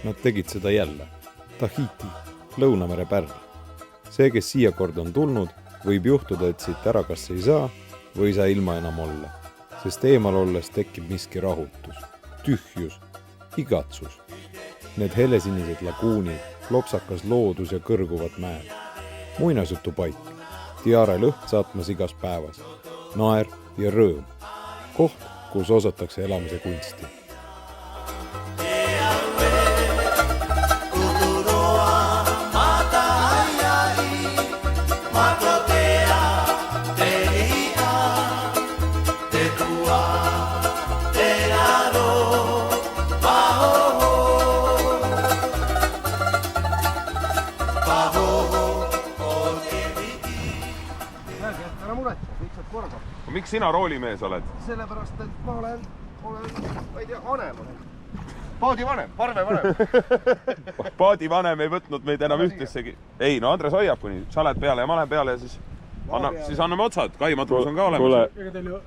nad tegid seda jälle. Tahiti, Lõunamere pärl. See, kes siia kord on tulnud, võib juhtuda, et siit ära kas ei saa või ei saa ilma enam olla. Sest eemal olles tekib miski rahutus, tühjus, igatsus. Need helesinised laguunid, lopsakas loodus ja kõrguvad mäed. Muinasjutu paik, tiare lõht saatmas igas päevas, naer ja rõõm. Koht, kus osatakse elamise kunsti. Miks sina roolimees oled? Sellepärast, et ma olen, ma ei tea, vanem. Paadivanem, parvevanem. Paadivanem ei võtnud meid enam ühtessegi. Ei, no Andres hoiab kuni, sa lähed peale ja ma lähen peale ja siis anname otsad. Kai Madrus on ka olemas.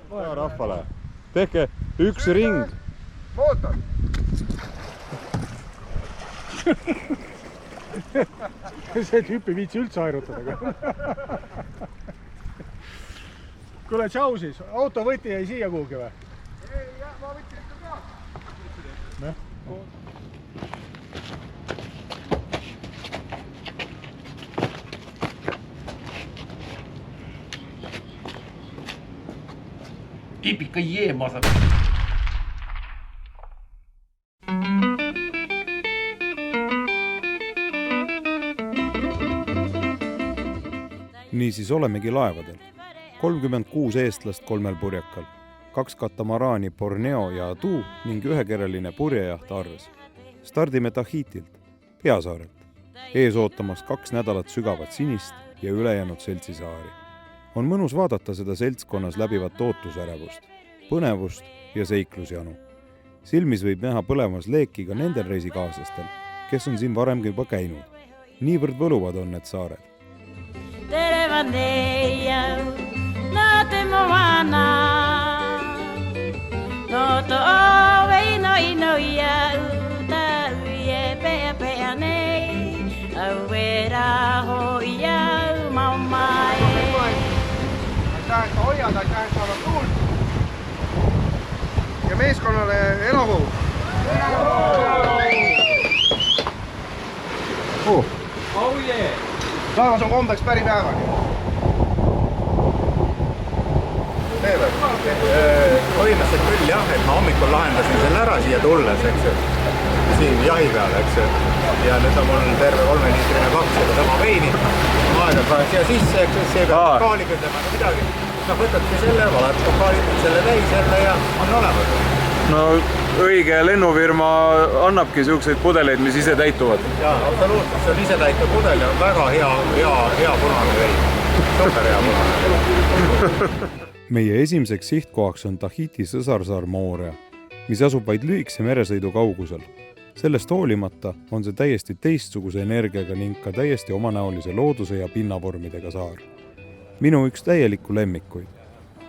Kuule, rahvale. Tehke üks ring. Moota. See tüüpi viitsi üldse airutada. Kuule, tšau siis. Auto võti jäi siia kuhugi või? Ei, jah, ma võtsin ikka ka. Ipika jeemasa. Niisiis olemegi laevadel. 36 eestlast 3 purjakal, 2 katamaraani Borneo ja Atu ning 1-kereline purjejaht Arves. Stardime Tahitilt, Peasaarelt. Ees ootamas 2 nädalat sügavat sinist ja ülejäänud seltsisaari. On mõnus vaadata seda seltskonnas läbivat ootusärevust, põnevust ja seiklusjanu. Silmis võib näha põlevas leeki ka nendel reisikaaslastel, kes on siin varemgi juba käinud. Niivõrd võluvad on need saared. Tere vandeia, no te moana, no to ove no ja uta uie pea nei, auera hoia mamai. Aitäh, et hoiad, aitäh, et saavad tuult. Ja meeskonnale elavuu. Oh yeah! Taevas on kombeks päri päevani. Põhimõtteliselt küll jah, et ma hommikul lahendasin selle ära siia tulles, eks ju, siin jahi peal, eks ju. Ja nüüd on mul terve 3-liitrine 2 ja sama veini. Aega praegu siia sisse, eks ju, see peab kaali kütlema, aga midagi. Võtadki selle, valad kokaalid selle täis jälle ja on olemas. No õige lennufirma annabki selliseid pudeleid, mis ise täituvad. Jaa, absoluutselt. See on ise täituv pudel ja väga hea punane vein. Super hea punane. Meie esimeseks sihtkohaks on Tahiti sõsarsaar Moorea, mis asub vaid lühikese meresõidu kaugusel. Sellest hoolimata on see täiesti teistsuguse energiaga ning ka täiesti omanäolise looduse ja pinnavormidega saar. Minu üks täielikku lemmikuid.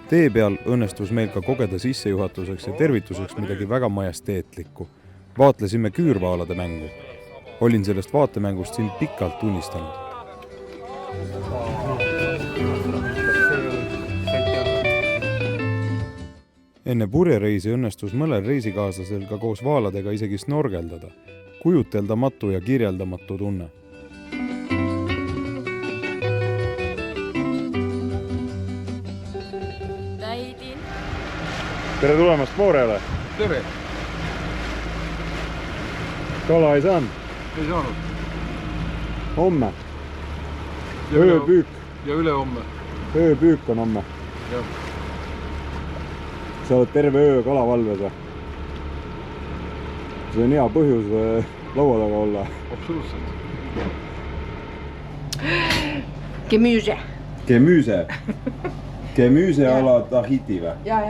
Tee peal õnnestus meil ka kogeda sissejuhatuseks ja tervituseks midagi väga majesteetlikku. Vaatlesime küürvaalade mängu. Olin sellest vaatemängust siin pikalt unistanud. Enne purjereisi õnnestus mõnel reisikaaslasel ka koos vaaladega isegi snorgeldada. Kujuteldamatu ja kirjeldamatu tunne. Tere tulemast Mooreale! Tere! Kala ei saanud? Ei saanud. Homme? Ööpüük? Ja ülehomme. Ööpüük on homme? Jah. Sa oled terve öö kalavalves või? See on hea põhjus laua taga olla. Absoluutselt. Gemüse. Gemüse? Gemüse ala Tahiti või? Ja,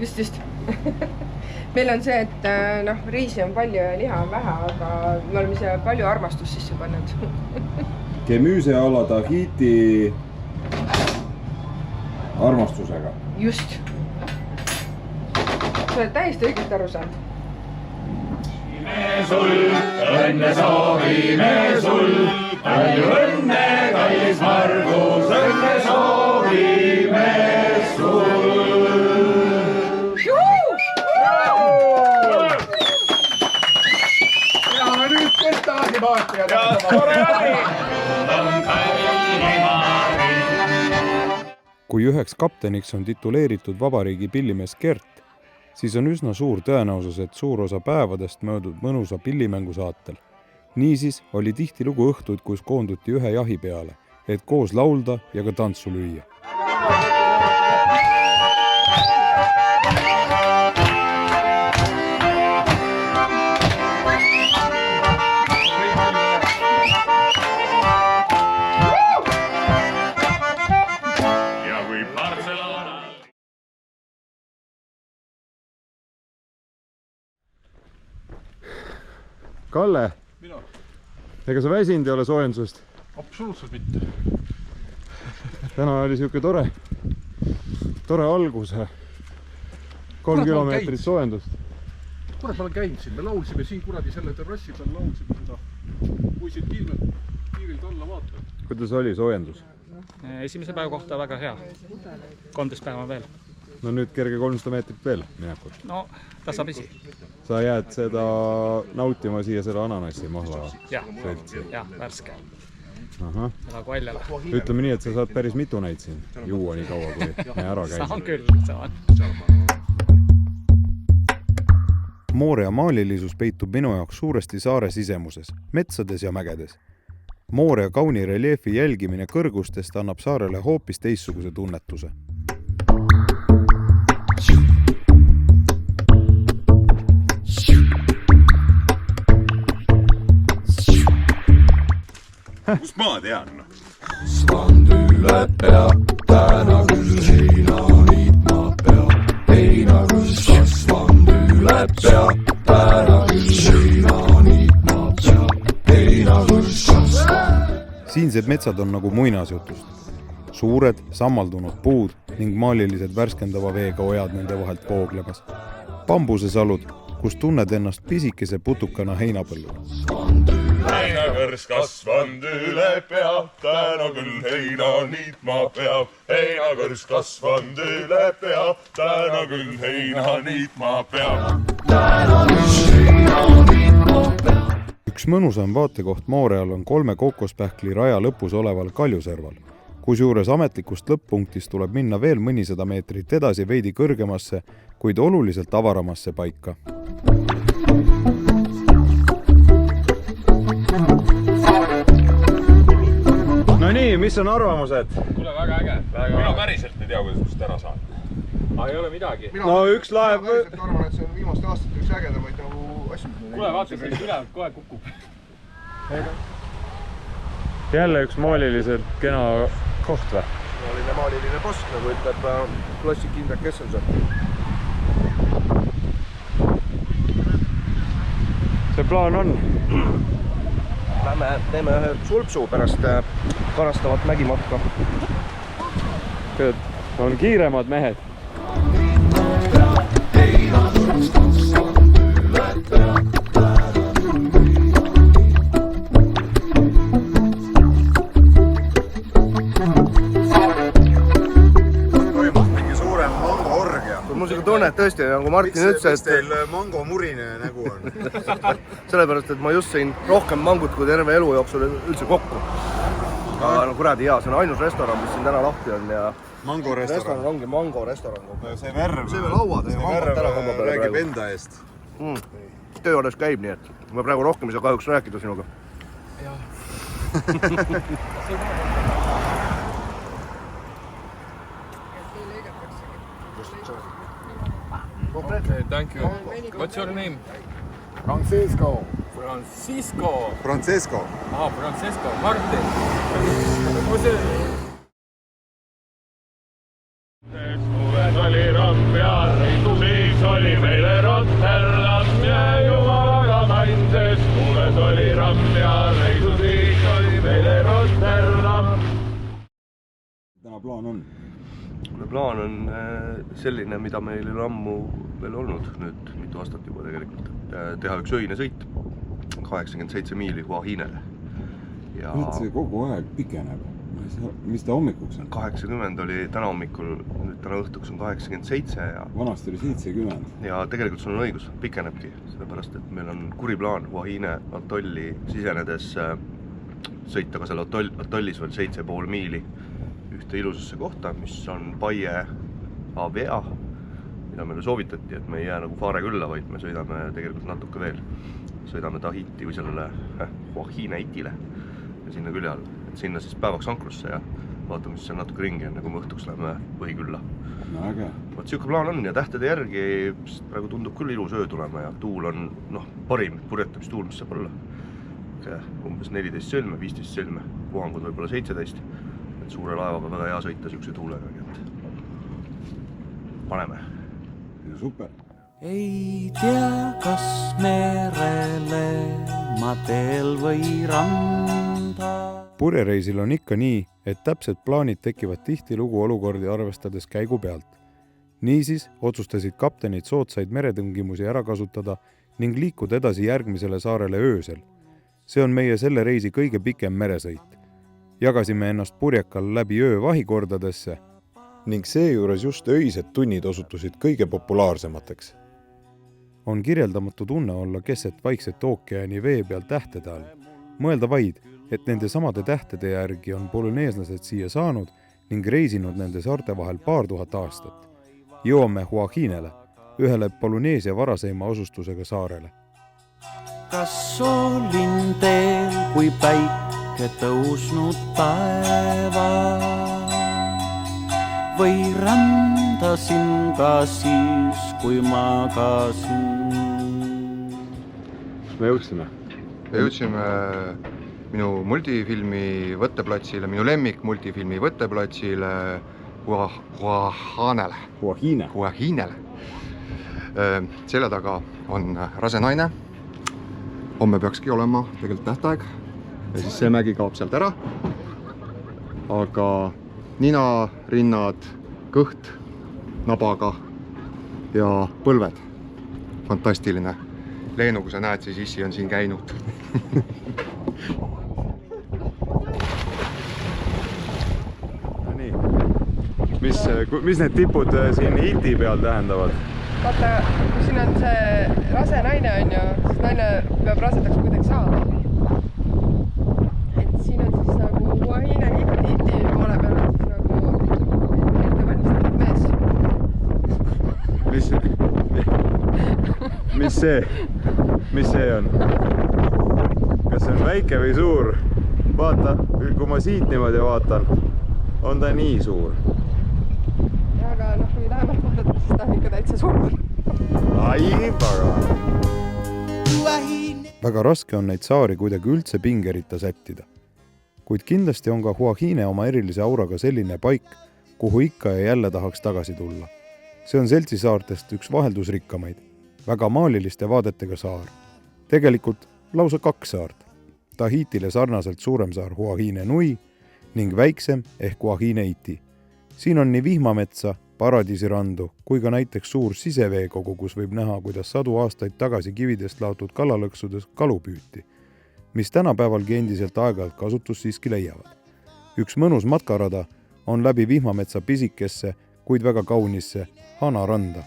just. Meil on see, et riisi on palju ja liha on vähe, aga me oleme siia palju armastust sisse pannud. Gemüse ala Tahiti armastusega? Just. Sa oled täiesti õigelt aru saanud. sul, õnne soovime sul, palju õnne, kallis Margus, õnne soovime sul. Ja nüüd kes tagasi paati ja tore oli! Kui üheks kapteniks on tituleeritud vabariigi pillimees Gert, siis on üsna suur tõenäosus, et suur osa päevadest möödub mõnusa pillimängu saatel. Niisiis oli tihtilugu õhtud, kus koonduti ühe jahi peale, et koos laulda ja ka tantsu lüüa. Kalle, ega sa väsinud ei ole soojendusest? Absoluutselt mitte. Täna oli siuke tore algus. 3 kilomeetrit soojendust. Kurat, ma olen käinud siin, me laulsime siin kuradi selle terrassi peal, laulsime seda. Kui siit piirilt alla vaatad. Kuidas oli soojendus? Esimese päeva kohta väga hea. 13 päeva veel. No nüüd kerge 300 meetrit veel minekut. No, tasapisi. Sa jääd seda nautima siia seda ananassi mahla? Jah, värske. Aha. Valjale. Ütleme nii, et sa saad päris mitu neid siin juua nii kaua, kui me ära käisime. Saan küll, saan. Moorea maalilisus peitub minu jaoks suuresti saare sisemuses, metsades ja mägedes. Moorea kauni reljeefi jälgimine kõrgustest annab saarele hoopis teistsuguse tunnetuse. Kust ma tean? Kasvand üle pea, täna küll heina niitma pea. Heina küll kasvand üle pea, täna küll heina niitma pea. Heina küll kasvand. Siinsed metsad on nagu muinasjutust. Suured, sammaldunud puud ning maalilised värskendava veega ojad nende vahelt vooglemas. Bambusesalud, kus tunned ennast pisikese putukana heinapõllul. Heinakõrs kasvand üle pea, täna küll heina niitma peab. Heinakõrs kasvand üle pea, täna küll heina niitma peab. Täna küll heina niitma peab. Üks mõnusam vaatekoht Mooreal on 3 kookospähkli raja lõpus oleval Kaljuserval, kusjuures ametlikust lõpp-punktist tuleb minna veel mõnisada meetrit edasi veidi kõrgemasse, kuid oluliselt avaramasse paika. No nii, mis on arvamused? Kuule, väga äge. Mina päriselt ei tea, kuidas täna saad. Ei ole midagi. No üks laev... Mina arvan, et see on viimaste aastate üks ägedamaid nagu asju. Kuule, vaata, see ülevalt kohe kukub. Jälle üks maaliliselt kena koht või? Maaliline post, nagu ütleb klassik Indrek Kesselson. See plaan on? Lähme teeme ühe sulpsu pärast karastavat mägimatka. On kiiremad mehed. Mul on tunne, et tõesti, nagu Martin ütles, et... Miks teil mango murine nägu on? Sellepärast, et ma just sõin rohkem mangut kui terve elu jooksul üldse kokku. Aga no kuradi hea, see on ainus restoran, mis siin täna lahti on ja... Mango restoran? Restoran ongi mango restoran. See värv räägib enda eest. Töö alles käib, nii et ma praegu rohkem ei saa kahjuks rääkida sinuga. Okay, thank you. What's your name? Francesco. Francisco. Francesco. Ah, Francesco. Martin. Suves oli Rampeal, siis oli meile Rotterdam ja jumalaga main, sest suves oli Rampeal, siis oli meile Rotterdam. Täna plaan on? Plaan on selline, mida meil on ammu veel olnud, nüüd mitu aastat juba tegelikult. teha üks öine sõit 87 miili Huahinele. Nüüd see kogu aeg pikeneb. Mis ta hommikuks on? 80 oli täna hommikul, nüüd täna õhtuks on 87 ja... Vanasti oli 70. Ja tegelikult sul on õigus, pikenebki, sellepärast et meil on kuri plaan Huahine atolli sisenedes sõita ka seal atollis veel 7,5 miili ühte ilusasse kohta, mis on Paie Avea, mida meile soovitati, et me ei jää nagu Faare külla, vaid me sõidame tegelikult natuke veel. Sõidame Tahiti või sellele Huahine Itile ja sinna külje all. Et sinna siis päevaks ankrusse ja vaatame siis seal natuke ringi, enne kui me õhtuks läheme põhikülla. No äge. Vaat siuke plaan on ja tähtede järgi praegu tundub küll ilus öö tulema ja tuul on parim purjetamistuul, mis saab olla. Umbes 14 sõlme, 15 sõlme, puhangud võib-olla 17. Et suure laevaga väga hea sõita siukse tuulega. Paneme. Ja super. Ei tea, kas merele ma teel või randa. Purjereisil on ikka nii, et täpsed plaanid tekivad tihtilugu olukordi arvestades käigu pealt. Niisiis otsustasid kaptenid soodsaid meretingimusi ära kasutada ning liikuda edasi järgmisele saarele öösel. See on meie selle reisi kõige pikem meresõit. Jagasime ennast purjekal läbi öö vahikordadesse ning seejuures just öised tunnid osutusid kõige populaarsemateks. On kirjeldamatu tunne olla keset Vaikset ookeani vee peal tähtede all. Mõelda vaid, et nende samade tähtede järgi on polüneeslased siia saanud ning reisinud nende saarte vahel paar tuhat aastat. Jõuame Huahinele, ühele Polüneesia varaseima asustusega saarele. Kas olin teel, kui päike tõusnud taeva? Või rändasin ka siis, kui magasin? Me jõudsime? Me jõudsime minu multifilmi võtteplatsile, minu lemmik multifilmi võtteplatsile Huahinele. Selle taga on rase naine. Homme peakski olema tegelikult tähtaeg ja siis see mägi kaob sealt ära. Aga nina, rinnad, kõht, nabaga ja põlved. Fantastiline. Leenu, kui sa näed, siis issi on siin käinud. No nii. Mis need tipud siin Iti peal tähendavad? Vaata, kui siin on see rase naine on ju, siis naine peab rasedaks kuidagi saama. Et siin on siis nagu Huahine Iti poole peal on siis nagu ettevalmistatud mees. Mis see on? Kas see on väike või suur? Vaata, kui ma siit niimoodi vaatan, on ta nii suur. Ja, aga kui lähemalt vaadata, siis ta on ikka täitsa suur. Ai, väga raske on neid saari kuidagi üldse pingerita sättida. Kuid kindlasti on ka Huahine oma erilise auraga selline paik, kuhu ikka ja jälle tahaks tagasi tulla. See on seltsisaartest üks vaheldusrikkamaid, väga maaliliste vaadetega saar. Tegelikult lausa 2 saart. Tahitile sarnaselt suurem saar Huahine Nui ning väiksem ehk Huahine Iti. Siin on nii vihmametsa, paradiisirandu kui ka näiteks suur siseveekogu, kus võib näha, kuidas 100 aastaid tagasi kividest laotud kalalõksudes kalu püüti, mis tänapäevalgi endiselt aeg-ajalt kasutus siiski leiavad. Üks mõnus matkarada on läbi vihmametsa pisikesse, kuid väga kaunisse Hanaranda.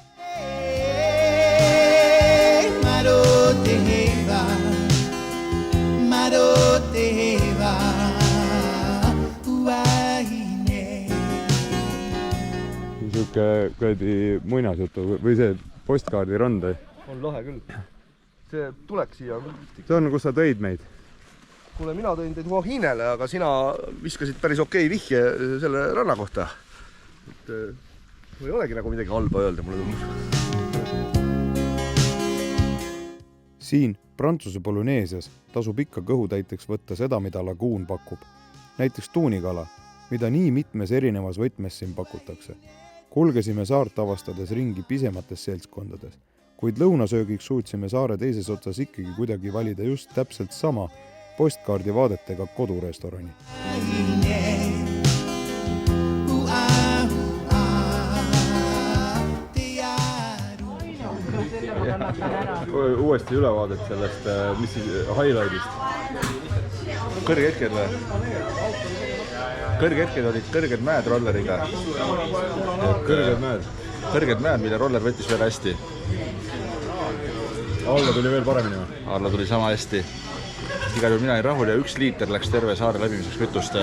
Niisugune kõedi muinasjutu või see postkaardi rand? On lahe küll. See tuleks siia. See on, kus sa tõid meid? Kuule, mina tõin teid Huahinele, aga sina viskasid päris okei vihje selle ranna kohta. Et ei olegi nagu midagi halba öelda, mulle tundub. Siin Prantsuse Polüneesias tasub ikka kõhutäiteks võtta seda, mida laguun pakub. Näiteks tuunikala, mida nii mitmes erinevas võtmes siin pakutakse. Kulgesime saart avastades ringi pisemates seltskondades, kuid lõunasöögiks suutsime saare teises otsas ikkagi kuidagi valida just täpselt sama postkaardi vaadetega kodurestorani. uuesti ülevaadet sellest, mis siis highlight'ist? Kõrghetked või? Kõrghetked olid kõrged mäed rolleriga. Kõrged mäed? Kõrged mäed, mida roller võttis veel hästi. Alla tuli veel paremini või? Alla tuli sama hästi. Igal juhul mina olin rahul ja 1 liiter läks terve saare läbimiseks kütust.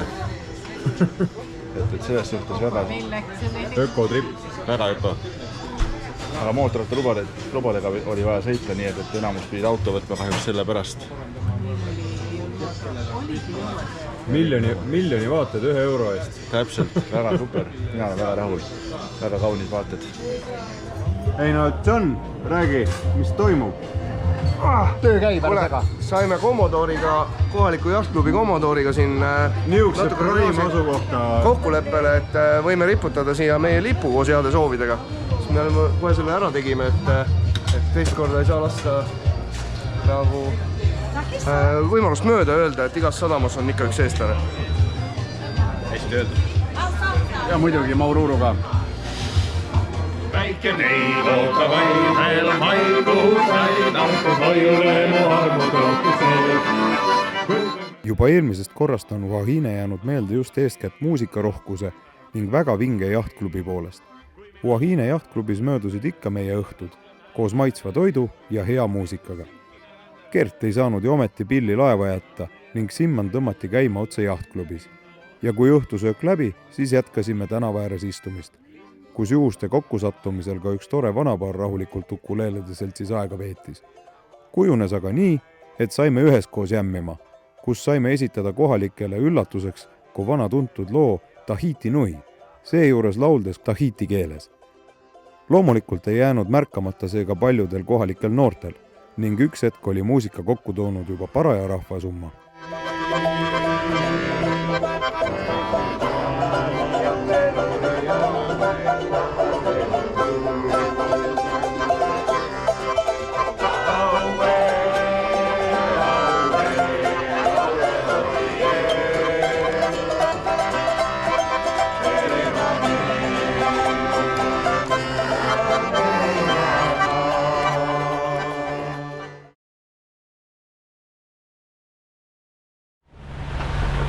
et selles suhtes väga ökotrip. Väga öko. Aga mootorite lubadega oli vaja sõita, nii et enamus pidid auto võtma kahjuks selle pärast. Miljoni vaated 1 euro eest. Täpselt, väga super. Mina olen väga rahul. Väga kaunid vaated. Ei no, John, räägi, mis toimub? Töö käib ära taga. Saime Commodoriga, kohaliku jahtklubi Commodoriga siin Niukse Prime asukohta kokkuleppele, et võime riputada siia meie lipu koos heade soovidega. Siis me kohe selle ära tegime, et teist korda ei saa lasta nagu võimalust mööda öelda, et igas sadamas on ikka üks eestlane. Hästi öeldud. Ja muidugi Maururu ka. Väike neid oota vaid veel maikuu sain, ahtus hoiule mu armud ootusel. Juba eelmisest korrast on Huahine jäänud meelde just eeskätt muusikarohkuse ning väga vinge jahtklubi poolest. Huahine jahtklubis möödusid ikka meie õhtud, koos maitsva toidu ja hea muusikaga. Gert ei saanud ju ometi pilli laeva jätta ning Simman tõmmati käima otse jahtklubis. Ja kui õhtusöök läbi, siis jätkasime tänava ääres istumist, kus juhuste kokkusattumisel ka üks tore vanapaar rahulikult ukuleelede seltsis aega veetis. Kujunes aga nii, et saime üheskoos jämmima, kus saime esitada kohalikele üllatuseks kui vana tuntud loo Tahiti Nui, seejuures lauldes tahiti keeles. Loomulikult ei jäänud märkamata seega paljudel kohalikel noortel ning üks hetk oli muusika kokku toonud juba paraja rahvasumma.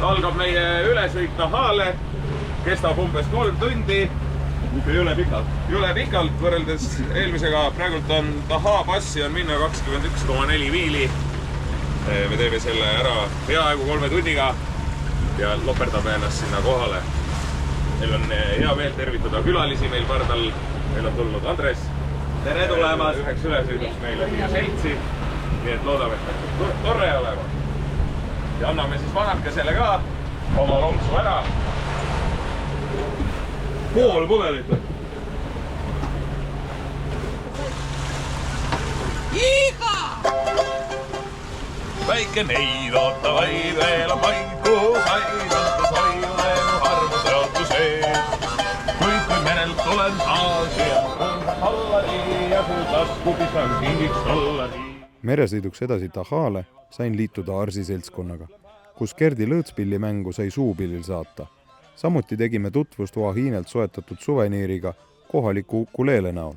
Algab meie ülesõit Tahale, kestab umbes 3 tundi. Jõle pikalt. Jõle pikalt võrreldes eelmisega. Praegult on Taha passi on minna 21,4 miili. Me teeme selle ära peaaegu 3 tunniga ja loperdame ennast sinna kohale. Meil on hea meel tervitada külalisi meil pardal. Meil on tulnud Andres. Tere tulemast! Üheks ülesõiduks meile siia seltsi. Nii et loodame, et tore olema. Ja anname siis vanakesele ka oma lonksu ära. Pool pudelit. Iiga! Väike neid oota vaid veel on maiku sain, antus hoiule mu armu seotu sees. Kuid kui merelt tulen taas ja hallari ja su tasku pistan kingiks dollari. Meresõiduks edasi Tahale sain liituda Arsi seltskonnaga, kus Gerdi lõõtspillimängu sai suupillil saata. Samuti tegime tutvust Huahinelt soetatud suveniiriga kohaliku ukuleele näol.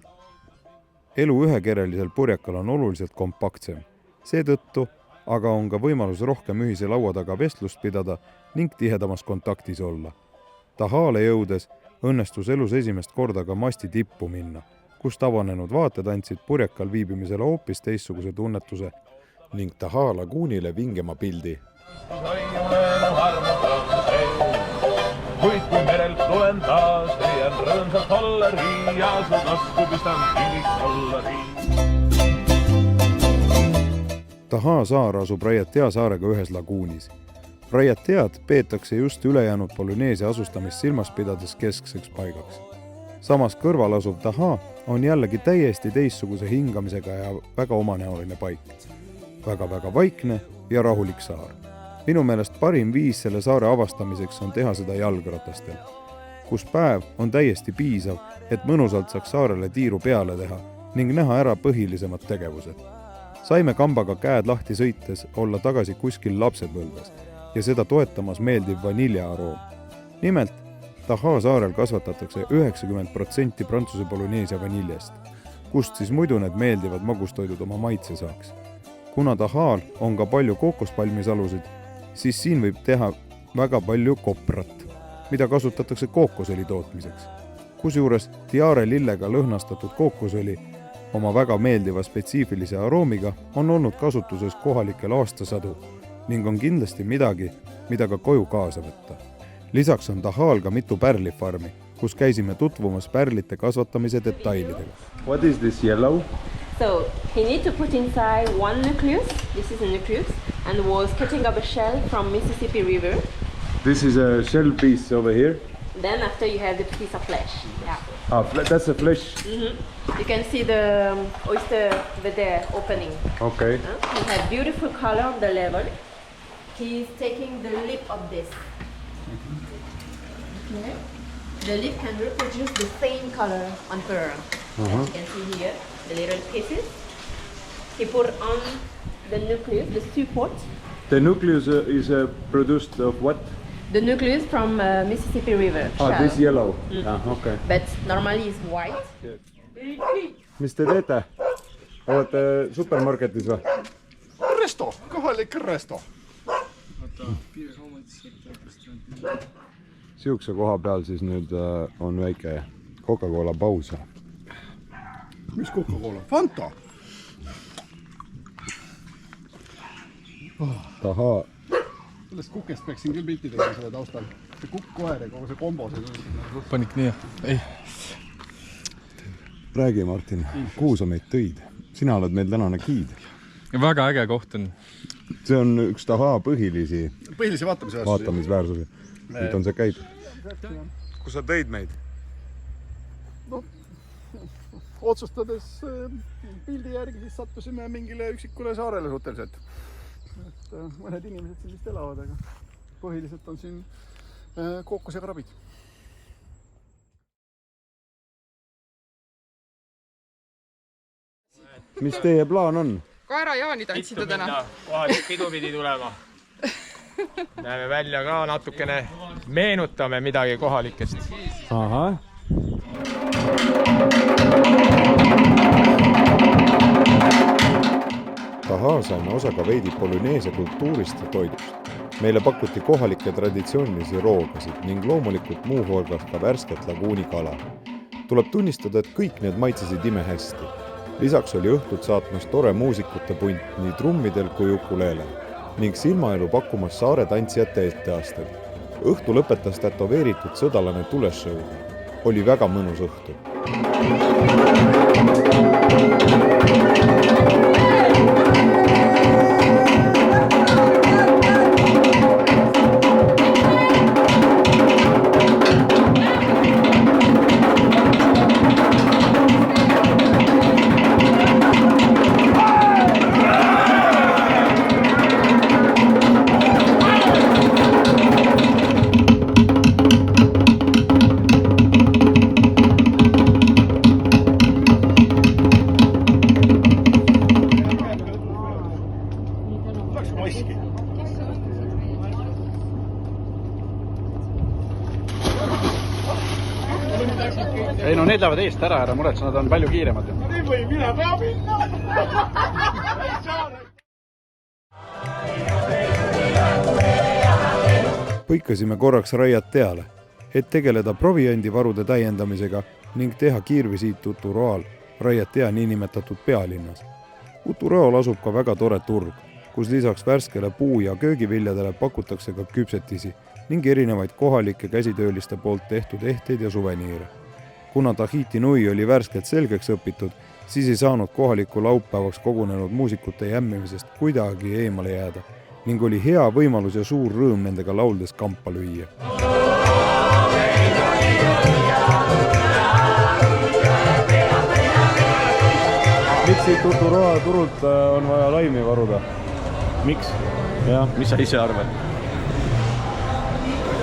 Elu ühekerelisel purjakal on oluliselt kompaktsem. Seetõttu aga on ka võimalus rohkem ühise laua taga vestlust pidada ning tihedamas kontaktis olla. Tahale jõudes õnnestus elus esimest korda ka masti tippu minna, kus tavanenud vaated andsid purjakal viibimisele hoopis teistsuguse tunnetuse ning Taha laguunile vingema pildi. Kuid kui merelt tulen taas, leian rõõmsalt hollari ja su tasku pistan kingiks dollari. Taha saar asub Raiatea saarega ühes laguunis. Raiatead peetakse just ülejäänud Polüneesia asustamist silmas pidades keskseks paigaks. Samas kõrval asuv Taha on jällegi täiesti teistsuguse hingamisega ja väga omanäoline paik. Väga-väga vaikne ja rahulik saar. Minu meelest parim viis selle saare avastamiseks on teha seda jalgratastel, kus päev on täiesti piisav, et mõnusalt saaks saarele tiiru peale teha ning näha ära põhilisemad tegevused. Saime kambaga käed lahti sõites olla tagasi kuskil lapsepõlves ja seda toetamas meeldiv vaniljaaroom. Nimelt, Taha saarel kasvatatakse 90% Prantsuse Polüneesia vaniljest. Kust siis muidu need meeldivad magustoidud oma maitse saaks? Kuna Tahaal on ka palju kookospalmisalusid, siis siin võib teha väga palju koprat, mida kasutatakse kookosõli tootmiseks. Kusjuures tiare lillega lõhnastatud kookosõli oma väga meeldiva spetsiifilise aroomiga on olnud kasutuses kohalikel aastasadu ning on kindlasti midagi, mida ka koju kaasa võtta. Lisaks on Tahaal ka mitu pärlifarmi, kus käisime tutvumas pärlite kasvatamise detailidega. What is this yellow? So he need to put inside one nucleus. This is a nucleus, and was cutting up a shell from Mississippi River. This is a shell piece over here. Then after you have the piece of flesh. Yeah. Ah, that's a flesh. You can see the oyster with the opening. Okay. He has beautiful color on the level. He's taking the lip of this. Okay. The lip can reproduce the same color on pearl. As you can see here, the little pieces. He put on the nucleus, the support. The nucleus is produced of what? The nucleus from Mississippi River. Ah, shell. this yellow. Okay. But normally it's white. Mis te teete? Olete supermarketis või? Resto, kohalik resto. Siukse koha peal siis nüüd on väike Coca-Cola paus. Mis Coca-Cola? Fanta! Tahaa. Sellest kukest peaksin küll pilti tegema selle taustal. See kukk-koer ja kogu see kombo. Panik nii, ei. Räägi, Martin, kuhu sa meid tõid? Sina oled meil tänane giid. Väga äge koht on. See on üks Tahaa põhilisi vaatamisväärsusi. Nüüd on see käib. Kus sa tõid meid? No, otsustades pildi järgi siis sattusime mingile üksikule saarele suhteliselt. Mõned inimesed siin vist elavad, aga põhiliselt on siin kookos ja krabid. Mis teie plaan on? Kaera Jaani tantsida täna. Kohalik pidu pidi tulema. Näeme välja ka natukene, meenutame midagi kohalikest. Ahah. Tahaa saime osa ka veidi polüneesia kultuurist ja toidust. Meile pakuti kohalikke traditsioonilisi roogasid ning loomulikult muu hulgas ka värsket laguunikala. Tuleb tunnistada, et kõik need maitsesid imehästi. Lisaks oli õhtut saatmas tore muusikute punt nii trummidel kui ukuleelel ning silmaelu pakkumas saare tantsijate etteastel. Õhtu lõpetas tätoveeritud sõdalane tuleshow. Oli väga mõnus õhtu. Ei no need lähevad eest ära, ära muretse, nad on palju kiiremad. Nii või mina peab minna. Põikasime korraks Raiat teale, et tegeleda proviandivarude täiendamisega ning teha kiirvisiit Uturoal, Raiat tea niinimetatud pealinnas. Uturoal asub ka väga tore turg, kus lisaks värskele puu- ja köögiviljadele pakutakse ka küpsetisi ning erinevaid kohalike käsitööliste poolt tehtud ehteid ja suveniire. Kuna Tahiti Nui oli värskelt selgeks õpitud, siis ei saanud kohaliku laupäevaks kogunenud muusikute jämmimisest kuidagi eemale jääda ning oli hea võimalus ja suur rõõm nendega lauldes kampa lüüa. Miks siit Uturoa turult on vaja laimi varuda? Miks? Ja. Mis sa ise arvad?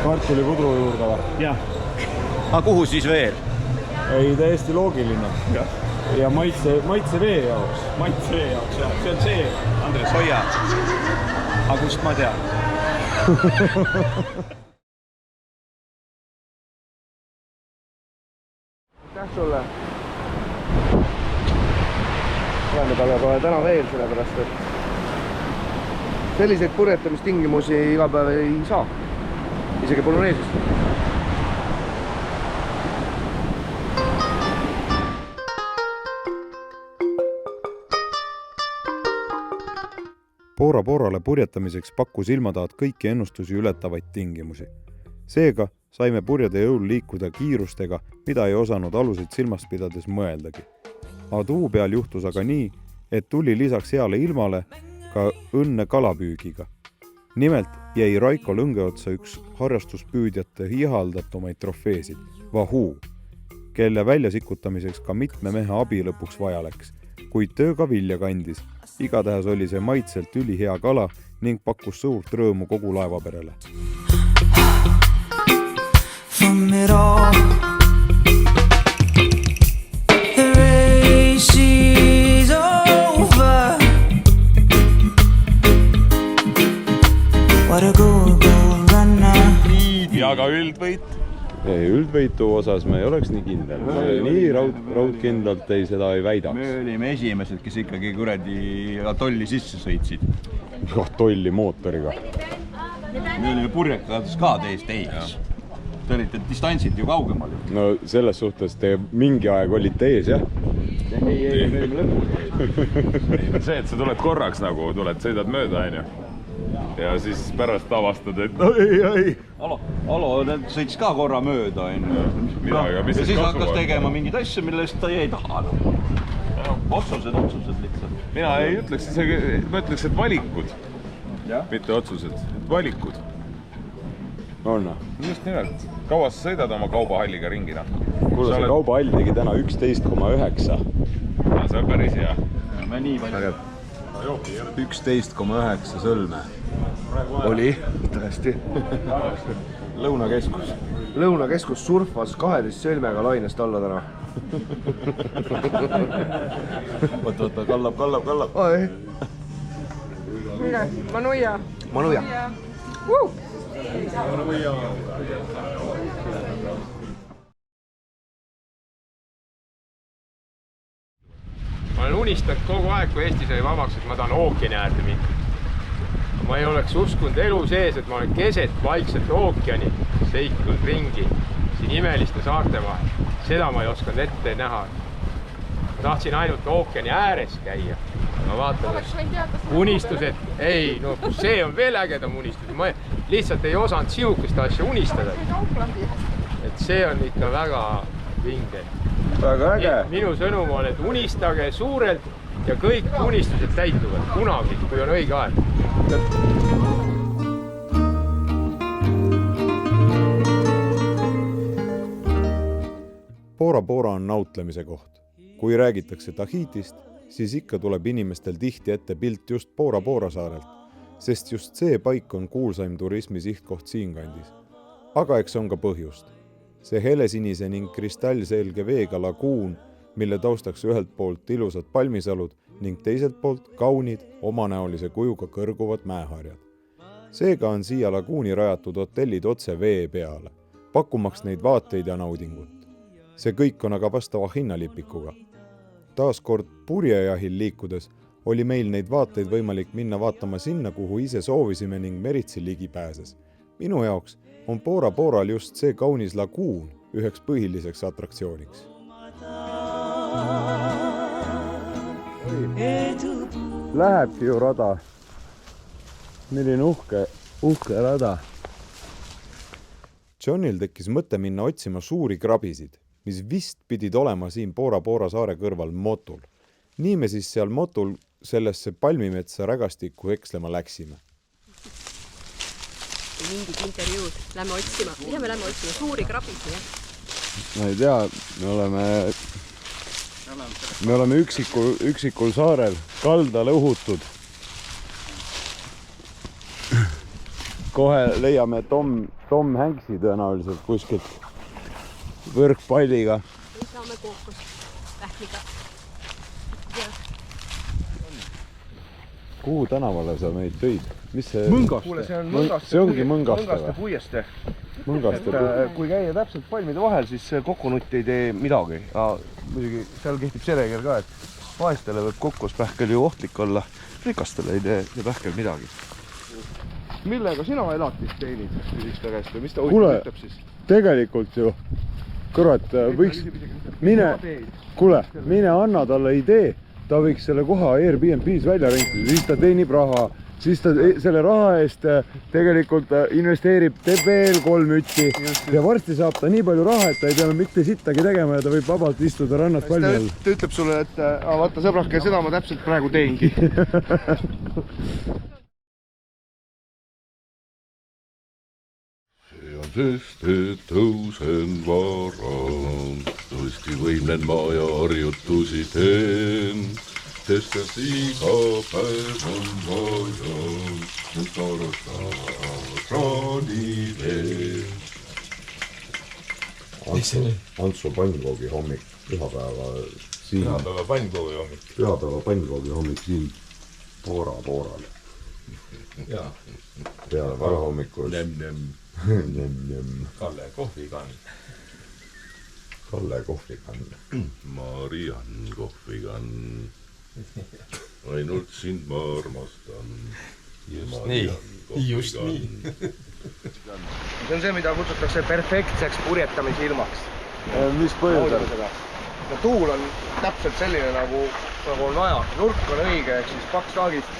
Kartuli pudru juurde või? Jah. Aga kuhu siis veel? Ei, täiesti loogiline. Ja maitse vee jaoks. Maitse vee jaoks, jah. See on see, Andres, hoia. Aga kust ma tean? Aitäh sulle. Lähme talle kohe täna veel, sellepärast et selliseid purjetamistingimusi iga päev ei saa. Isegi Poloneesis. Bora Borale purjetamiseks pakkus ilmataat kõiki ennustusi ületavaid tingimusi. Seega saime purjede jõul liikuda kiirustega, mida ei osanud aluseid silmast pidades mõeldagi. Aduu peal juhtus aga nii, et tuli lisaks heale ilmale ka õnne kalapüügiga. Nimelt jäi Raiko lõnge otsa üks harrastuspüüdjate ihaldatumaid trofeesid, Vahuu, kelle väljasikutamiseks ka mitme mehe abi lõpuks vaja läks, kuid töö ka vilja kandis. Igatahes oli see maitselt ülihea kala ning pakkus suurt rõõmu kogu laevaperele. From it all, the race is over. What a go runner. Ja ka üldvõit. Üldvõitu osas me ei oleks nii kindel. Nii raudkindlalt seda ei väidaks. Me olime esimesed, kes ikkagi kuradi atolli sisse sõitsid. Atolli mootoriga. Me olime purjekades ka teist ees. Te olite distantsilt ju kaugemal. No selles suhtes te mingi aeg olite ees, jah? Ei, me olime lõpuni. See, et sa tuled korraks nagu, sõidad mööda, on ju. Ja siis pärast avastad, et ei. Alo, need sõitis ka korra mööda. Ja siis hakkas tegema mingid asju, millest ta jäi taha. Otsused lihtsalt. Mina ei ütleks isegi, ma ütleks, et valikud. Mitte otsused, et valikud. On. Just nimelt. Kaua sa sõidad oma kaubahalliga ringina? Kuule, see kaubahall tegi täna 11,9. See on päris hea. Me nii palju. 11,9 sõlme. Oli, tõesti. Lõunakeskus. Lõunakeskus surfas 12 sõlmega lainest alla täna. Võta, kallab. Ai. Mine, Manuja. Manuja. Ma olen unistanud kogu aeg, kui Eesti sai vabaks, et ma tahan ookeani äärde minna. Ma ei oleks uskunud elu sees, et ma olen keset vaikselt ookeani seiknud ringi siin imeliste saarte vahel. Seda ma ei osanud ette näha. Ma tahtsin ainult ookeani ääres käia. Ma vaatan, unistused, ei, no see on veel ägedam unistus. Ma lihtsalt ei osanud sihukest asja unistada. Et see on ikka väga vinge. Väga äge. Minu sõnum on, et unistage suurelt ja kõik unistused täituvad kunagi, kui on õige aeg. Bora Bora on nautlemise koht. Kui räägitakse Tahitist, siis ikka tuleb inimestel tihti ette pilt just Bora Bora saarelt, sest just see paik on kuulsaim turismi sihtkoht siinkandis. Aga eks on ka põhjust. See helesinise ning kristallselge veega laguun, mille taustaks ühelt poolt ilusad palmisalud ning teiselt poolt kaunid omanäolise kujuga kõrguvad mäeharjad. Seega on siia laguuni rajatud hotellid otse vee peale, pakkumaks neid vaateid ja naudingut. See kõik on aga vastava hinnalipikuga. Taaskord purjejahil liikudes oli meil neid vaateid võimalik minna vaatama sinna, kuhu ise soovisime ning meritsi ligi pääses. Minu jaoks on Bora Boral just see kaunis laguun üheks põhiliseks atraktsiooniks. Lähebki ju rada. Milline uhke rada. Johnil tekkis mõte minna otsima suuri krabisid, mis vist pidid olema siin Bora Bora saare kõrval motul. Nii me siis seal motul sellesse palmimetsa rägastikku ekslema läksime. Mingid intervjuud, lähme otsima. Mida me lähme otsima? Suuri krabisi, jah? Ma ei tea, me oleme üksikul saarel, kaldal õhutud. Kohe leiame Tom Hanksi tõenäoliselt kuskilt võrkpalliga. Või saame kookust vähmiga. Kuhu tänavale sa meid tõid? Mis see? Mõngaste. Kuule, see on Mõngaste. See ongi Mõngaste puieste. Mõngaste. Kui käia täpselt palmide vahel, siis kokonut ei tee midagi. Muidugi seal kehtib see reegel ka, et vaestele võib kokospähkel ju ohtlik olla, rikastele ei tee pähkel midagi. Millega sina elatist teenid, küsiks ta käest või mis ta ütleb siis? Tegelikult ju, kurat, võiks, mine anna talle idee, ta võiks selle koha Airbnb's välja rentida, siis ta teenib raha, siis ta selle raha eest tegelikult investeerib, teeb veel 3 ütti ja varsti saab ta nii palju raha, et ta ei pea mitte sittagi tegema ja ta võib vabalt istuda rannas palmi all. Ta ütleb sulle, et vaata sõbrake, seda ma täpselt praegu teengi. See on sest, et tõusen vara, tõesti võimlen ma ja harjutusi teen. Sest et iga päev on vaja, nüüd kraani veel. Antsu pannkoogi hommik, pühapäeva pannkoogi hommik siin Pooral. Peale varahommikul. Kalle kohvikann. Mariann kohvikann. Ainult sind ma armastan. Just nii. See on see, mida kutsutakse perfektseks purjetamisilmaks. Mis põhjusel? Tuul on täpselt selline, nagu on vaja. Nurk on õige, ehk siis 2 taagist.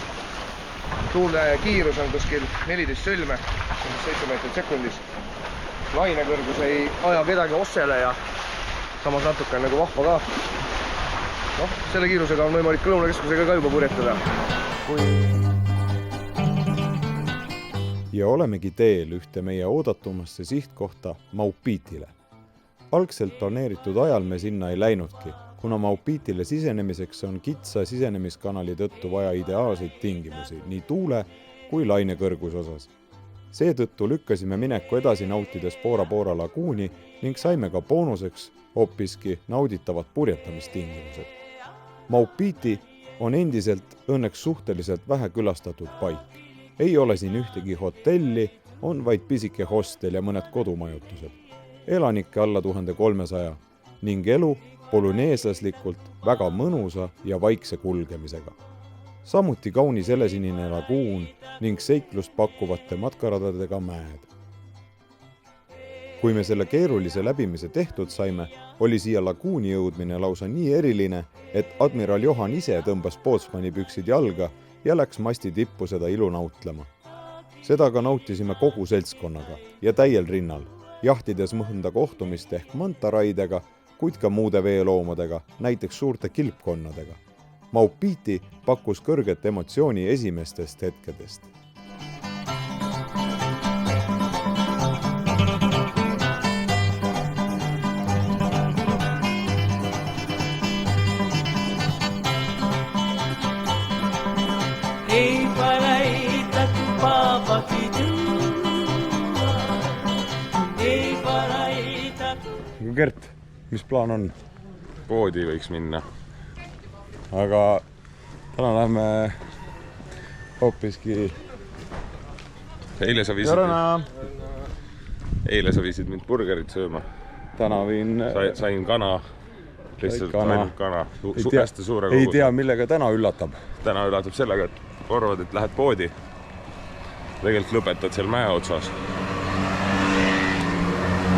Tuule kiirus on kuskil 14 sõlme, 7 meetrit sekundis. Lainekõrgus ei aja kedagi ossele ja samas natuke nagu vahva ka. Selle kiirusega on võimalik Lõunakeskusega ka juba purjetada. Ja olemegi teel ühte meie oodatumasse sihtkohta Maupitile. Algselt planeeritud ajal me sinna ei läinudki, kuna Maupitile sisenemiseks on kitsa sisenemiskanali tõttu vaja ideaalseid tingimusi nii tuule kui lainekõrgus osas. Seetõttu lükkasime mineku edasi nautides Pora laguuni ning saime ka boonuseks hoopiski nauditavad purjetamistingimused. Maupiti on endiselt õnneks suhteliselt vähe külastatud paik. Ei ole siin ühtegi hotelli, on vaid pisike hostel ja mõned kodumajutused. Elanikke alla 1300 ning elu polüneeslaslikult väga mõnusa ja vaikse kulgemisega. Samuti kaunis helesinine laguun ning seiklust pakkuvate matkaradadega mäed. Kui me selle keerulise läbimise tehtud saime, oli siia laguuni jõudmine lausa nii eriline, et admiral Johan ise tõmbas Bootsmani püksid jalga ja läks masti tippu seda ilu nautlema. Seda ka nautisime kogu seltskonnaga ja täiel rinnal, jahtides mõnda kohtumist ehk mantaraidega, kuid ka muude veeloomadega, näiteks suurte kilpkonnadega. Maupiti pakkus kõrget emotsiooni esimestest hetkedest. Gert, mis plaan on? Poodi võiks minna. Aga täna lähme hoopiski... Eile sa viisid mind burgerit sööma. Täna viin... Sain kana. Lihtsalt ainult kana. Hästi suure kogus. Ei tea, millega täna üllatab. Täna üllatab sellega, et arvad, et lähed poodi. Tegelikult lõpetad seal mäe otsas.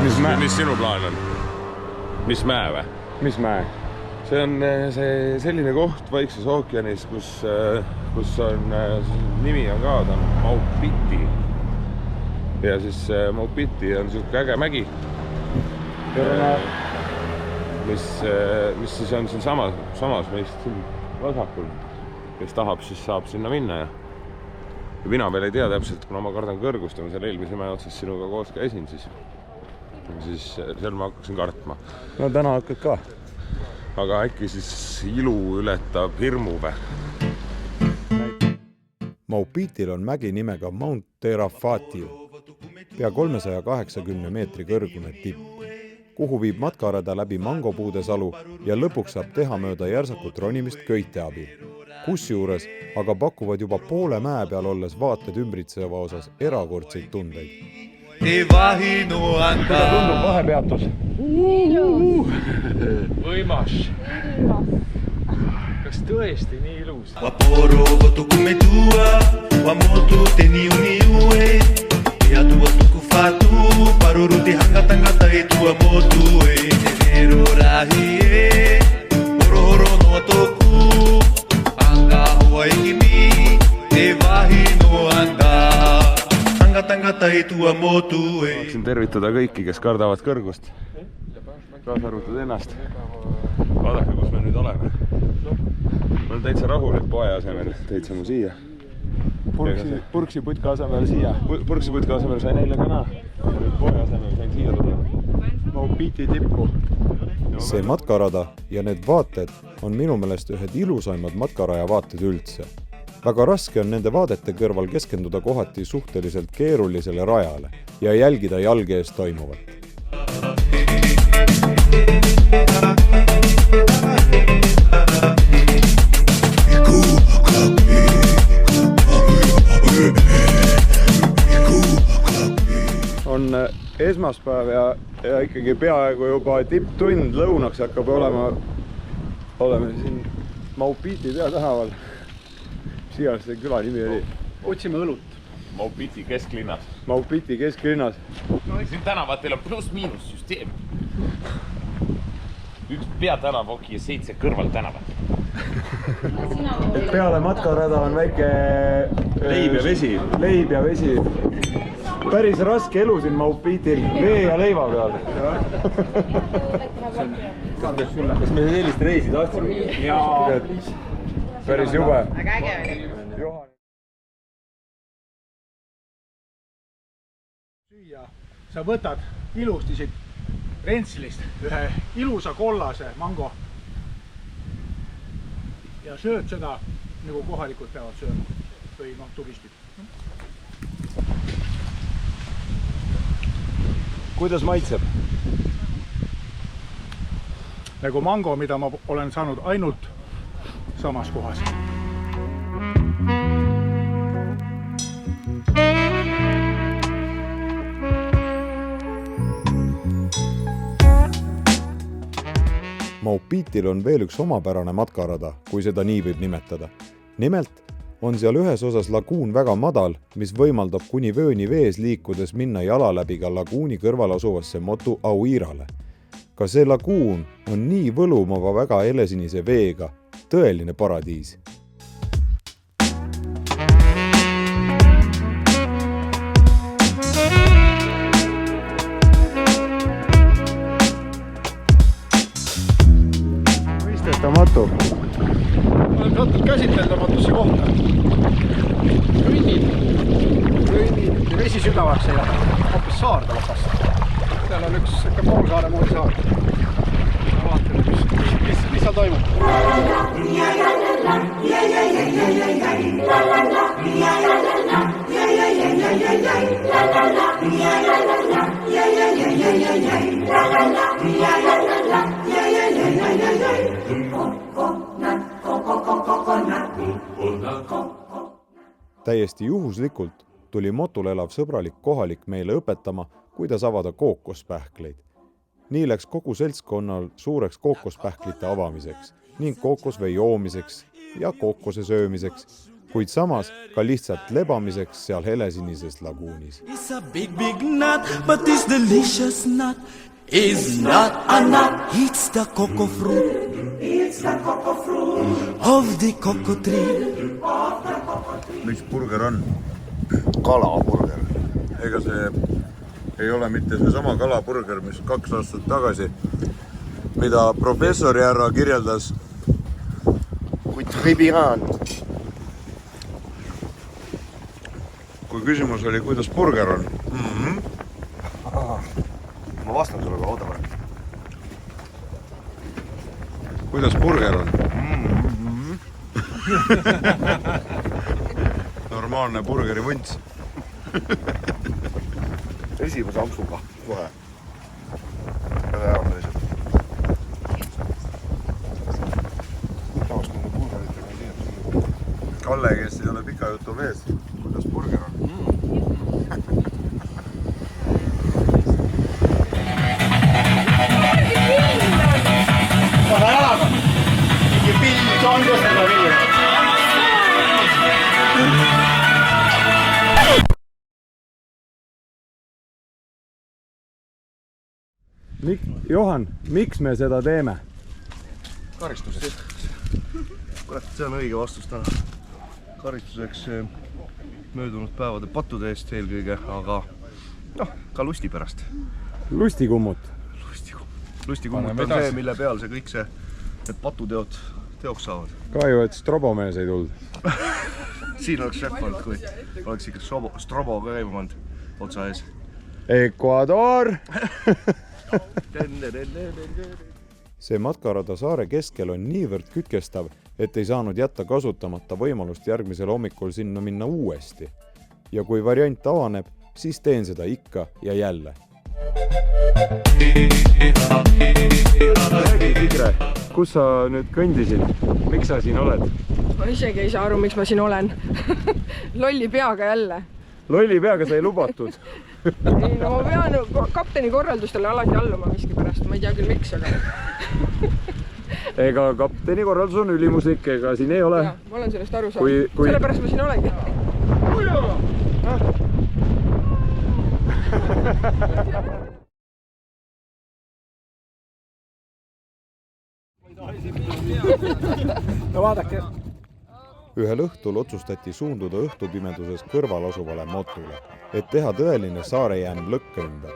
Mis sinu plaan on? Mis mäe või? Mis mäe? See on selline koht Vaikses ookeanis, kus on, nimi on ka, ta on Maupiti. Ja siis Maupiti on siuke äge mägi, mis siis on siin samas meist siin vasakul. Kes tahab, siis saab sinna minna ja mina veel ei tea täpselt, kuna ma kardan kõrgust ja ma seal eelmise mäe otsas sinuga koos käisin, siis seal ma hakkasin kartma. No täna hakkad ka. Aga äkki siis ilu ületab hirmu või? Maupitil on mägi nimega Mount Terafati, pea 380 meetri kõrgune tipp, kuhu viib matkarada läbi mangopuude salu ja lõpuks saab teha mööda järsakut ronimist köite abil. Kusjuures aga pakuvad juba poole mäe peal olles vaated ümbritseva osas erakordseid tundeid. Kuidas tundub vahepeatus? Võimas. Kas tõesti nii ilus. Waporo voto come tua, wa moto teni uniue. Ja tua tuku fatu, paruruti hangata e tua motu e nero rahi e horo no toku. Anga hoa ikimi, e vahi no anda. Hangata e tua motu e. Tahaksin tervitada kõiki, kes kardavad kõrgust. Kaasa arvutud ennast. Vaadake, kus me nüüd oleme. Ma olen täitsa rahulik poe asemel. Täitsa mu siia. Purksi putka asemel siia. Purksi putka asemel sain eile kana. Nüüd poe asemel sain siia tulla. Maupiti tippu. See matkarada ja need vaated on minu meelest ühed ilusaimad matkaraja vaated üldse. Väga raske on nende vaadete kõrval keskenduda kohati suhteliselt keerulisele rajale ja jälgida jalge ees toimuvat. On esmaspäev ja ikkagi peaaegu juba tipptund lõunaks hakkab olema. Oleme siin Maupiti peatahaval. Siia see küla nimi oli. Otsime õlut. Maupiti kesklinnas. Maupiti kesklinnas. Siin tänavatel on pluss-miinus süsteem. Üks peatänavoki ja 7 kõrval tänavat. Peale matkarada on väike leib ja vesi. Leib ja vesi. Päris raske elu siin Maupitil. Vee ja leiva peal. Kas me sellist reisi tahtsime? Jaa. Päris jube. Väga äge oli. Süüa. Sa võtad ilusti siit rentsilist ühe ilusa kollase mango ja sööd seda nagu kohalikud peavad sööma või turistid. Kuidas maitseb? Nagu mango, mida ma olen saanud ainult samas kohas. Maupitil on veel üks omapärane matkarada, kui seda nii võib nimetada. Nimelt on seal ühes osas laguun väga madal, mis võimaldab kuni vööni vees liikudes minna jala läbi ka laguuni kõrval asuvasse Motu Auirale. Ka see laguun on nii võlumava väga helesinise veega, tõeline paradiis. Mõistetamatu. Ma olen sattud käsiteldamatusse kohta. Rünnid ja vesi sügavaks ei lähe. Hoopis saarda lõpast. Seal on üks Poolsaare moodi saar. Vaatame, mis seal toimub. Täiesti juhuslikult tuli Motul elav sõbralik kohalik meile õpetama, kuidas avada kookospähkleid. Nii läks kogu seltskonnal suureks kookospähklite avamiseks ning kookosvee joomiseks ja kookose söömiseks, kuid samas ka lihtsalt lebamiseks seal helesinises laguunis. It's a big nut, but this delicious nut is not a nut. It's the cocoa fruit. It's the cocoa fruit of the cocoa tree. Mis burger on? Kalaburger. Ega see ei ole mitte see sama kalaburger, mis 2 aastat tagasi, mida professor Järra kirjeldas kui tribiraan. Kui küsimus oli, kuidas burger on? Ma vastan sulle, oota võrd. Kuidas burger on? Normaalne burgeri vunts. Esimese ampsuga kohe. Väga hea on lihtsalt. Tahaks nende burgeritega siia. Kalle, kes ei ole pika jutu mees, kuidas burger on? Mingi pill on seda viia. Johan, miks me seda teeme? Karistuseks. Kurat, see on õige vastus täna. Karistuseks möödunud päevade pattude eest eelkõige, aga ka lusti pärast. Lustikummut? Lustikummut on see, mille peal see kõik need patuteod teoks saavad. Kahju, et Strobomees ei tulnud. Siin oleks šef olnud, kui oleks ikka Strobo ka käima pand otsa ees. Ecuador! See matkarada saare keskel on niivõrd kütkestav, et ei saanud jätta kasutamata võimalust järgmisel hommikul sinna minna uuesti. Ja kui variant avaneb, siis teen seda ikka ja jälle. Räägi, Tigre, kus sa nüüd kõndisid? Miks sa siin oled? Ma isegi ei saa aru, miks ma siin olen. Lolli peaga jälle. Lolli peaga sai lubatud? Ei, no ma pean kapteni korraldustele alati alluma miski pärast. Ma ei tea küll miks, aga... Ega kapteni korraldus on ülimuslik, ega siin ei ole. Ja, ma olen sellest aru saanud. Sellepärast ma siin olengi. No vaadake. Ühel õhtul otsustati suunduda õhtupimeduses kõrval asuvale motule, et teha tõeline saare jäänud lõkke ümber.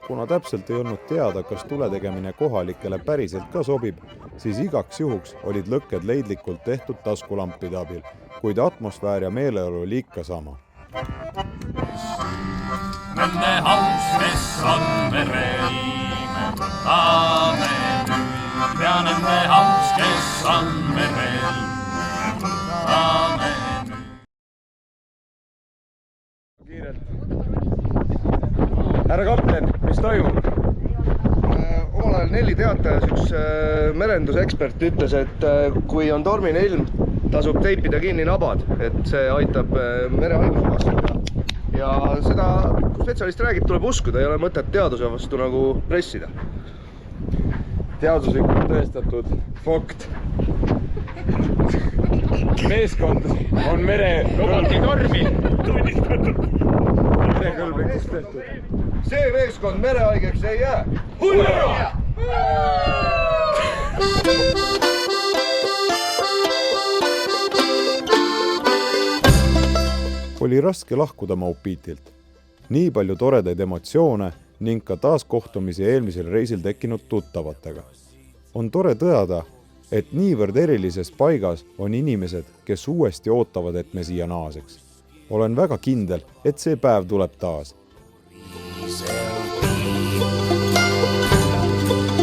Kuna täpselt ei olnud teada, kas tule tegemine kohalikele päriselt ka sobib, siis igaks juhuks olid lõkked leidlikult tehtud taskulampide abil, kuid atmosfäär ja meeleolu oli ikka sama. Nende haus, kes on merel, me võtame nüüd. Ja nende haus, kes on merel, me võtame nüüd. Kiirelt. Härra kapten, mis toimub? Omal ajal Nelli teatajas üks merendusekspert ütles, et kui on tormine ilm, tasub teipida kinni nabad, et see aitab merehaigusi vastada. Ja seda, kui spetsialist räägib, tuleb uskuda, ei ole mõtet teaduse vastu nagu pressida. Teaduslikult tõestatud fakt. Meeskond on merekõlblikuks tehtud. See meeskond merehaigeks ei jää. Hurraa! Oli raske lahkuda Maupitilt. Nii palju toredaid emotsioone ning ka taaskohtumisi eelmisel reisil tekkinud tuttavatega. On tore tõada, et niivõrd erilises paigas on inimesed, kes uuesti ootavad, et me siia naaseks. Olen väga kindel, et see päev tuleb taas.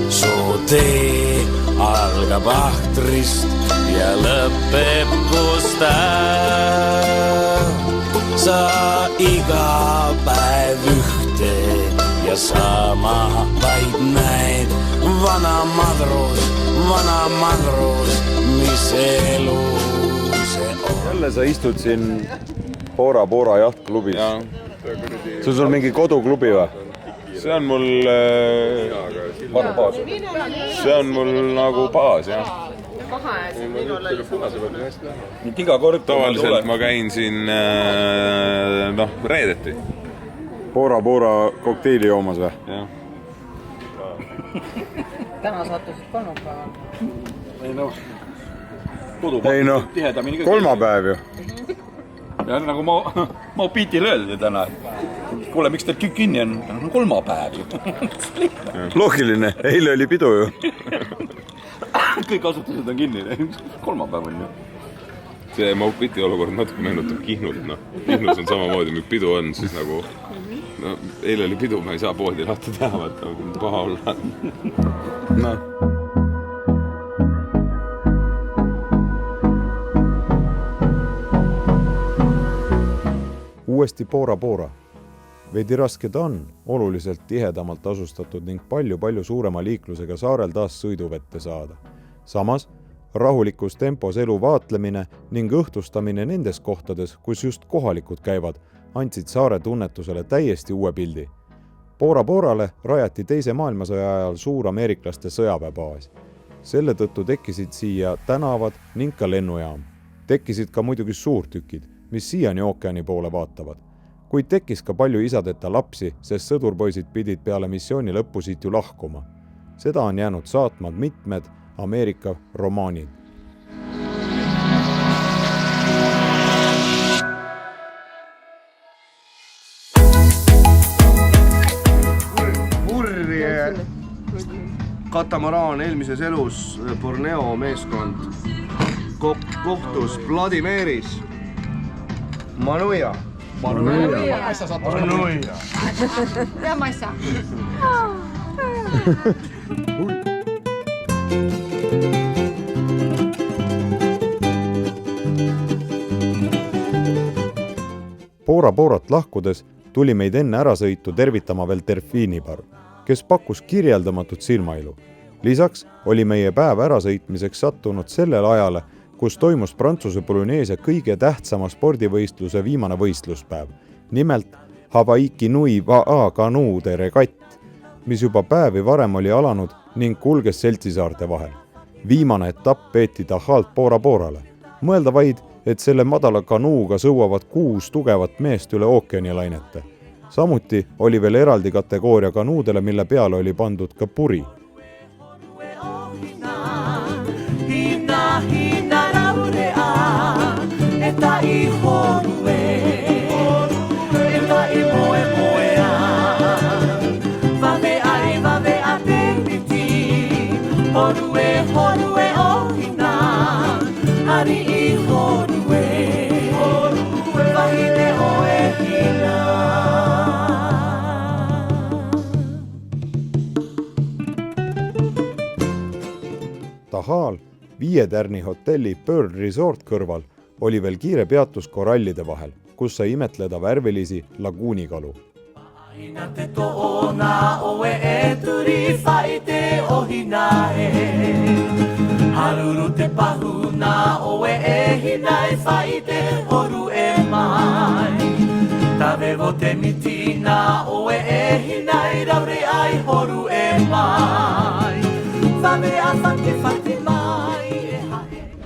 Su tee algab Ahtrist ja lõpeb Gustav. Sa iga päev ühte ja sama vaid näed. Vana madrus, mis elu see on. Jälle sa istud siin Bora jahtklubis. See on sul mingi koduklubi või? See on mul see on mul nagu baas, jah. Iga kord tavaliselt ma käin siin reedeti. Bora kokteili joomas või? Jah. Täna sattusid kolmapäeval. Ei noh, kolmapäev ju. Ja nagu ma Piitil öeldi täna, kuule, miks teil kinni on? Kolmapäev. Loogiline, eile oli pidu ju. Kõik asutused on kinni, kolmapäev on ju. See Maupiti olukord natuke meenutab Kihnut, Kihnus on samamoodi, kui pidu on, siis nagu eile oli pidu, ma ei saa poodi lahti teha, vaata, paha olla. Uuesti Bora. Veidi raske ta on, oluliselt tihedamalt asustatud ning palju suurema liiklusega saarel taas sõiduvette saada. Samas, rahulikus tempos elu vaatlemine ning õhtustamine nendes kohtades, kus just kohalikud käivad, andsid saare tunnetusele täiesti uue pildi. Borale rajati teise maailmasõja ajal suur ameeriklaste sõjaväebaas. Selle tõttu tekkisid siia tänavad ning ka lennujaam. Tekkisid ka muidugi suurtükid, mis siiani ookeani poole vaatavad. Kuid tekkis ka palju isadeta lapsi, sest sõdurpoisid pidid peale missiooni lõppu siit ju lahkuma. Seda on jäänud saatmad mitmed Ameerika romaanid. Purje katamaraan eelmises elus Borneo meeskond kohtus Vladimiris Manuja. Ja massa. Bora-Borat lahkudes tuli meid enne ärasõitu tervitama veel delfiiniparv, kes pakkus kirjeldamatut silmailu. Lisaks oli meie päev ärasõitmiseks sattunud sellel ajale, kus toimus Prantsuse Polüneesia kõige tähtsama spordivõistluse viimane võistluspäev, nimelt Hawaii Nui Va'a kanuude regatt, mis juba päevi varem oli alanud ning kulges Seltsisaarte vahel. Viimane etapp peeti Tahalt Bora-Borale. Mõelda vaid, et selle madala kanuuga sõuavad 6 tugevat meest üle ookeanilainete. Samuti oli veel eraldi kategooria kanuudele, mille peale oli pandud ka puri. Tahal 5 tärni hotelli Pearl Resort kõrval oli veel kiire peatus korallide vahel, kus sai imetleda värvilisi laguunikalu.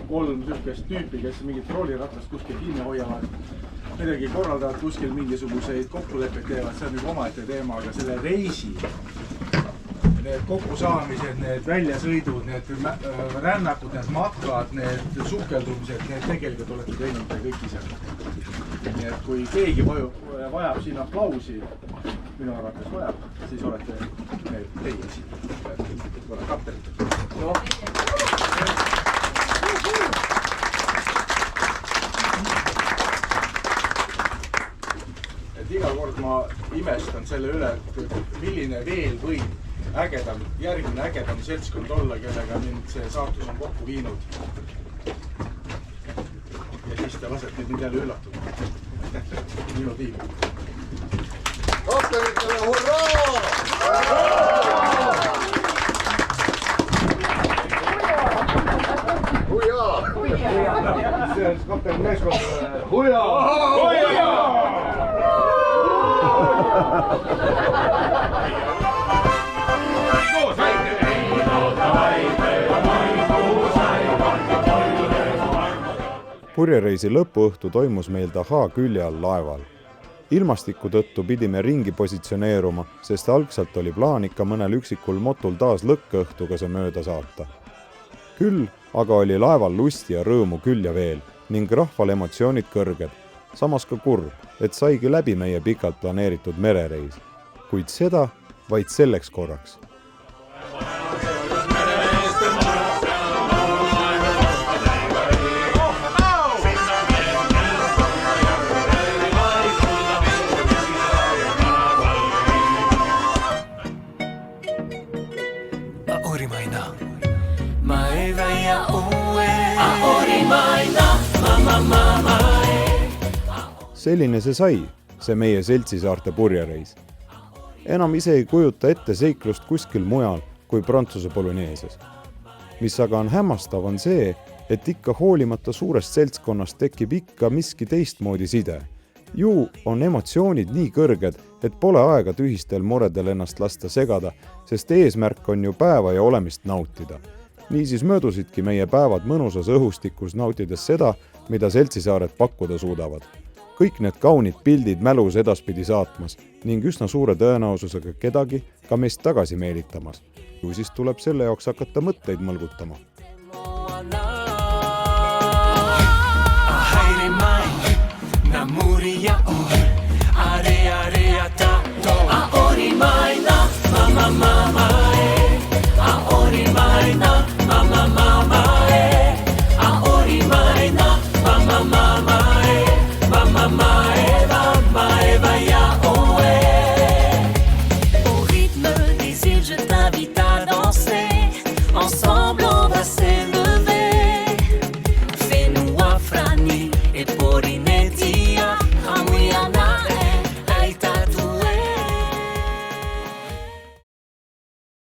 Kolm sükest tüüpi, kes mingit rooliratast kuskil kinni hoiavad, midagi korraldavad kuskil mingisuguseid kokkuleppeid teevad, see on juba omaette teema, aga selle reisi, need kokkusaamised, need väljasõidud, need rännakud, need matkad, need sukeldumised, need tegelikult olete teinud kõik ise. Nii et kui keegi vajab siin aplausi, minu arvates vajab, siis olete teie siin. Kaptenid. Iga kord ma imestan selle üle, milline veel võib järgmine ägedam seltskond olla, kellega mind see saatus on kokku viinud. Ja siis te lasete mind jälle üllatuda. Minu tiim. Kaptenitele hurraa! Hujaa! See on kapteni meeskond. Hujaa! Hujaa! Purjereisi lõpuõhtu toimus meil Taha külje all laeval. Ilmastiku tõttu pidime ringi positsioneeruma, sest algselt oli plaan ikka mõnel üksikul motul taas lõkkeõhtuga see mööda saata. Küll aga oli laeval lusti ja rõõmu küll ja veel ning rahval emotsioonid kõrged. Samas ka kurb, et saigi läbi meie pikalt planeeritud merereis. Kuid seda vaid selleks korraks. Selline see sai, see meie Seltsisaarte purjereis. Enam ise ei kujuta ette seiklust kuskil mujal kui Prantsuse Polüneesias. Mis aga on hämmastav on see, et ikka hoolimata suurest seltskonnast tekib ikka miski teistmoodi side. Ju on emotsioonid nii kõrged, et pole aega tühistel muredel ennast lasta segada, sest eesmärk on ju päeva ja olemist nautida. Niisiis möödusidki meie päevad mõnusas õhustikus, nautides seda, mida seltsisaared pakkuda suudavad. Kõik need kaunid pildid mälus edaspidi saatmas ning üsna suure tõenäosusega kedagi ka meist tagasi meelitamas. Ju siis tuleb selle jaoks hakata mõtteid mõlgutama.